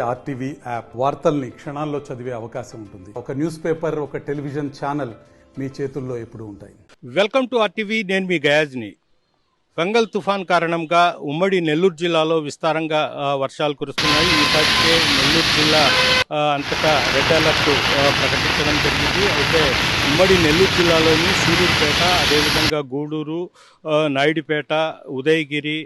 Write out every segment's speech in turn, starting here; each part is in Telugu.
ఆర్టీవీ యాప్ వార్తల్ని క్షణాల్లో చదివే అవకాశం ఉంటుంది. ఒక న్యూస్ పేపర్, ఒక టెలివిజన్ ఛానల్ మీ చేతుల్లో ఎప్పుడూ ఉంటాయి. Welcome to RTV. నేను మీ గయాజ్ని. ఫంగల్ తుఫాన్ కారణంగా ఉమ్మడి నెల్లూరు జిల్లాలో విస్తారంగా వర్షాలు కురుస్తున్నాయి. ఈసారికి నెల్లూరు జిల్లా అంతటా రెడ్ అలర్ట్ ప్రకటించడం జరిగింది. అయితే ఉమ్మడి నెల్లూరు జిల్లాలోని సూలూరుపేట, అదేవిధంగా గూడూరు, నాయుడుపేట, ఉదయగిరి,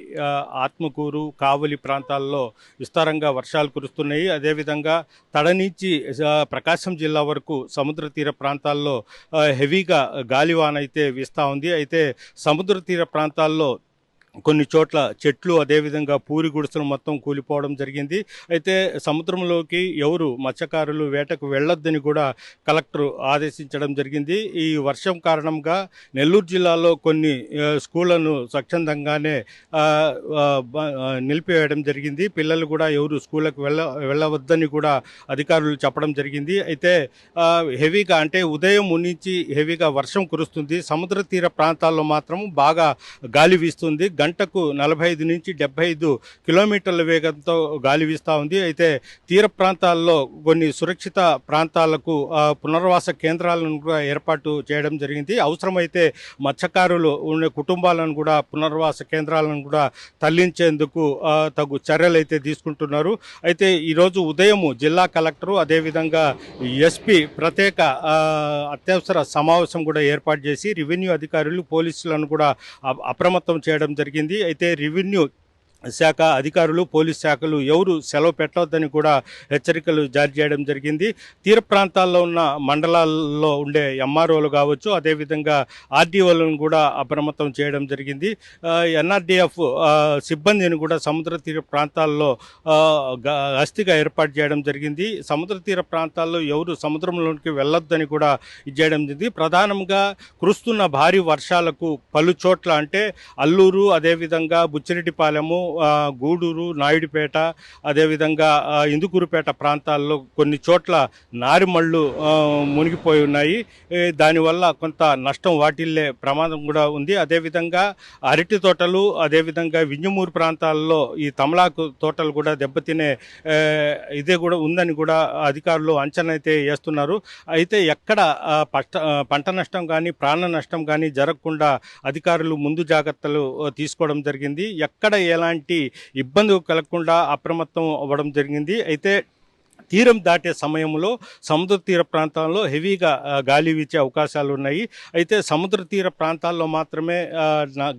ఆత్మకూరు, కావలి ప్రాంతాల్లో విస్తారంగా వర్షాలు కురుస్తున్నాయి. అదేవిధంగా తడ నుంచి ప్రకాశం జిల్లా వరకు సముద్ర తీర ప్రాంతాల్లో హెవీగా గాలివాన అయితే వీస్తూ ఉంది. అయితే సముద్ర తీర ప్రాంతాల్లో కొన్ని చోట్ల చెట్లు, అదేవిధంగా పూరి గుడిసెలు మొత్తం కూలిపోవడం జరిగింది. అయితే సముద్రంలోకి ఎవరు మత్స్యకారులు వేటకు వెళ్లొద్దని కూడా కలెక్టర్ ఆదేశించడం జరిగింది. ఈ వర్షం కారణంగా నెల్లూరు జిల్లాలో కొన్ని స్కూళ్లను స్వచ్ఛందంగానే నిలిపివేయడం జరిగింది. పిల్లలు కూడా ఎవరు స్కూళ్ళకు వెళ్ళవద్దని కూడా అధికారులు చెప్పడం జరిగింది. అయితే హెవీగా అంటే ఉదయం నుంచి హెవీగా వర్షం కురుస్తుంది. సముద్ర తీర ప్రాంతాల్లో మాత్రం బాగా గాలి వీస్తుంది. గంటకు 45 నుంచి 75 కిలోమీటర్ల వేగంతో గాలి వీస్తూ ఉంది. అయితే తీర ప్రాంతాల్లో కొన్ని సురక్షిత ప్రాంతాలకు పునర్వాస కేంద్రాలను కూడా ఏర్పాటు చేయడం జరిగింది. అవసరమైతే మత్స్యకారులు ఉండే కుటుంబాలను కూడా పునర్వాస కేంద్రాలను కూడా తరలించేందుకు తగు చర్యలు అయితే తీసుకుంటున్నారు. అయితే ఈరోజు ఉదయం జిల్లా కలెక్టరు, అదేవిధంగా ఎస్పీ ప్రత్యేక అత్యవసర సమావేశం కూడా ఏర్పాటు చేసి రెవెన్యూ అధికారులు, పోలీసులను కూడా అప్రమత్తం చేయడం జరిగింది. అయితే రెవెన్యూ శాఖ అధికారులు, పోలీస్ శాఖలు ఎవరు సెలవు పెట్టవద్దని కూడా హెచ్చరికలు జారీ చేయడం జరిగింది. తీర ప్రాంతాల్లో ఉన్న మండలాల్లో ఉండే ఎంఆర్ఓలు కావచ్చు, అదేవిధంగా ఆర్డీఓలను కూడా అప్రమత్తం చేయడం జరిగింది. ఎన్ఆర్డీఎఫ్ సిబ్బందిని కూడా సముద్ర తీర ప్రాంతాల్లో గస్తీగా ఏర్పాటు చేయడం జరిగింది. సముద్ర తీర ప్రాంతాల్లో ఎవరు సముద్రంలోకి వెళ్ళొద్దని కూడా ఇది చేయడం జరిగింది. ప్రధానంగా కురుస్తున్న భారీ వర్షాలకు పలు చోట్ల అంటే అల్లూరు, అదేవిధంగా బుచ్చిరెడ్డిపాలెము, గూడూరు, నాయుడుపేట, అదేవిధంగా ఇందుకూరుపేట ప్రాంతాల్లో కొన్ని చోట్ల నారిమళ్ళు మునిగిపోయి ఉన్నాయి. దానివల్ల కొంత నష్టం వాటిల్లే ప్రమాదం కూడా ఉంది. అదేవిధంగా అరటి తోటలు, అదేవిధంగా వింజమూరు ప్రాంతాల్లో ఈ తమలాకు తోటలు కూడా దెబ్బతినే ఇదే కూడా ఉందని కూడా అధికారులు అంచనా అయితే వేస్తున్నారు. అయితే ఎక్కడ పంట నష్టం కానీ ప్రాణ నష్టం కానీ జరగకుండా అధికారులు ముందు జాగ్రత్తలు తీసుకోవడం జరిగింది. ఎక్కడ ఎలాంటి ఇబ్బంది కలగకుండా అప్రమత్తం అవ్వడం జరిగింది. అయితే తీరం దాటే సమయంలో సముద్ర తీర ప్రాంతాల్లో హెవీగా గాలి వీచే అవకాశాలు ఉన్నాయి. అయితే సముద్ర తీర ప్రాంతాల్లో మాత్రమే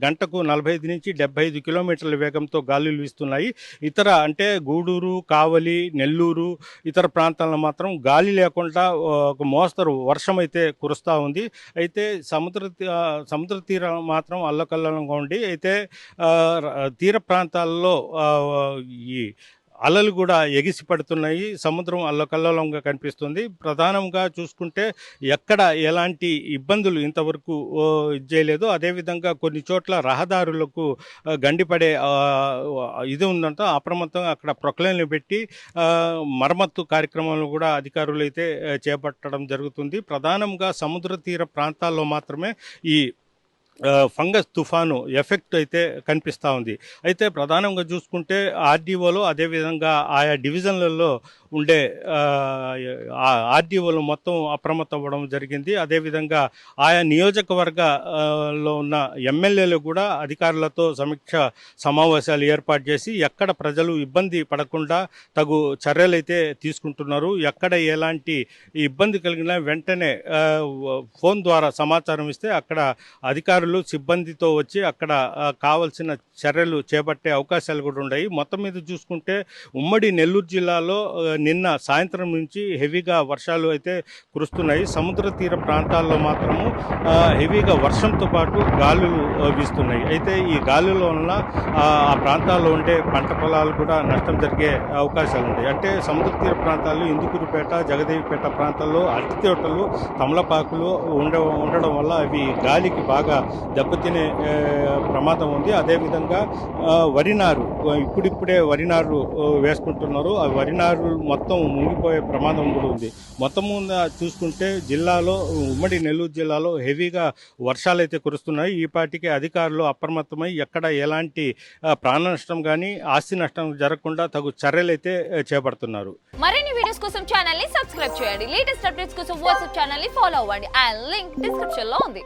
గంటకు 45 నుంచి 75 కిలోమీటర్ల వేగంతో గాలులు వీస్తున్నాయి. ఇతర అంటే గూడూరు, కావలి, నెల్లూరు ఇతర ప్రాంతాల్లో మాత్రం గాలి లేకుండా ఒక మోస్తరు వర్షం అయితే కురుస్తూ ఉంది. అయితే సముద్ర తీరం మాత్రం అల్లకల్లంగా ఉండి అయితే తీర ప్రాంతాల్లో ఈ అలలు కూడా ఎగిసి పడుతున్నాయి. సముద్రం అల్లకల్లోలంగా కనిపిస్తుంది. ప్రధానంగా చూసుకుంటే ఎక్కడ ఎలాంటి ఇబ్బందులు ఇంతవరకు చేయలేదు. అదేవిధంగా కొన్ని చోట్ల రహదారులకు గండిపడే ఇది ఉందంట. అప్రమత్తంగా అక్కడ ప్రొక్లైన్లు పెట్టి మరమ్మత్తు కార్యక్రమాలు కూడా అధికారులు అయితే చేపట్టడం జరుగుతుంది. ప్రధానంగా సముద్ర తీర ప్రాంతాల్లో మాత్రమే ఈ ఫంగస్ తుఫాను ఎఫెక్ట్ అయితే కనిపిస్తూ ఉంది. అయితే ప్రధానంగా చూసుకుంటే ఆర్డీఓలు, అదేవిధంగా ఆయా డివిజన్లలో ఉండే ఆర్డీఓలు మొత్తం అప్రమత్తం అవ్వడం జరిగింది. అదేవిధంగా ఆయా నియోజకవర్గాల్లో ఉన్న ఎమ్మెల్యేలు కూడా అధికారులతో సమీక్ష సమావేశాలు ఏర్పాటు చేసి ఎక్కడ ప్రజలు ఇబ్బంది పడకుండా తగు చర్యలు అయితే తీసుకుంటున్నారు. ఎక్కడ ఎలాంటి ఇబ్బంది కలిగినా వెంటనే ఫోన్ ద్వారా సమాచారం ఇస్తే అక్కడ అధికారులు సిబ్బందితో వచ్చి అక్కడ కావలసిన చర్యలు చేపట్టే అవకాశాలు కూడా ఉన్నాయి. మొత్తం మీద చూసుకుంటే ఉమ్మడి నెల్లూరు జిల్లాలో నిన్న సాయంత్రం నుంచి హెవీగా వర్షాలు అయితే కురుస్తున్నాయి. సముద్ర తీర ప్రాంతాల్లో మాత్రము హెవీగా వర్షంతో పాటు గాలులు వీస్తున్నాయి. అయితే ఈ గాలుల వలన ఆ ప్రాంతాల్లో ఉండే పంట పొలాలు కూడా నష్టం జరిగే అవకాశాలు ఉంటాయి. అంటే సముద్ర తీర ప్రాంతాల్లో ఇందుకూరుపేట, జగదేవిపేట ప్రాంతాల్లో అరటి తోటలు, తమలపాకులు ఉండడం వల్ల అవి గాలికి బాగా దెబ్బతినే ప్రమాదం ఉంది. అదేవిధంగా వరి నారు ఇప్పుడిప్పుడే వరి నారు వేసుకుంటున్నారు. ఆ వరి నారు మొత్తం మునిగిపోయే ప్రమాదం కూడా ఉంది. మొత్తం మీద చూసుకుంటే జిల్లాలో, ఉమ్మడి నెల్లూరు జిల్లాలో హెవీగా వర్షాలు అయితే కురుస్తున్నాయి. ఈ పాటికి అధికారులు అప్రమత్తమై ఎక్కడ ఎలాంటి ప్రాణ నష్టం కానీ ఆస్తి నష్టం జరగకుండా తగు చర్యలు అయితే చేపడుతున్నారు. మరిన్ని వీడియోస్ కోసం ఛానల్ ని సబ్స్క్రైబ్ చేయండి. లేటెస్ట్ అప్డేట్స్ కోసం వాట్సాప్ ఛానల్ ని ఫాలో అవ్వండి. ఆ లింక్ డిస్క్రిప్షన్ లో ఉంది.